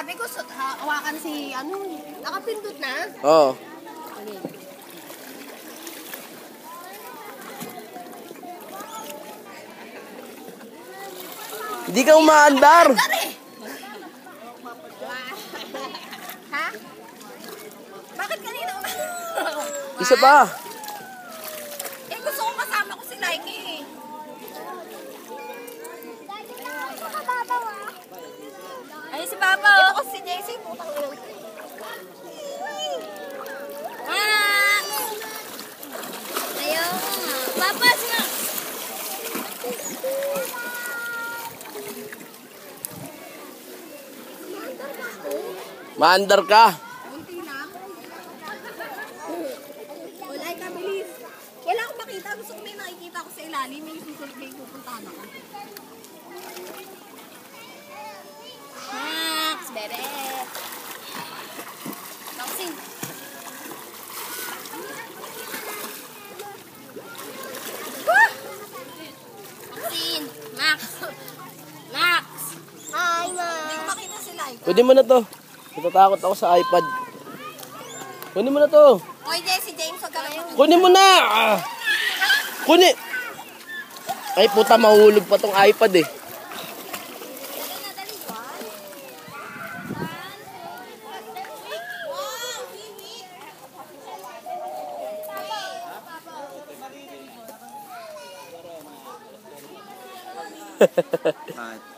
Sabi ko, hawakan si, ano, nakapindot na. Oo. Hindi ka umaandar. Ha? Bakit kanina Isa pa. Eh, gusto ko kasama ko si Laiki eh. Ay, si Papa. Ito ko si JC. Putang ina. Ayaw ko nga. Papa, sila. Maandar ka. Kunti na. Wala ka, bilis. Wala akong makita. Gusto ko may nakikita ko sa ilalim. May susunod may pupuntahan ako. Max, bebe. Boxing. Boxing. Max. Max. Hi, ma. Hindi ko makita si Laika. Kunin mo na to. Natatakot ako sa iPad. Kunin mo na to. Oy, si James, wag ka na yun. Kunin mo na. Kunin. Ay puta, mahulog pa tong iPad eh. Hi.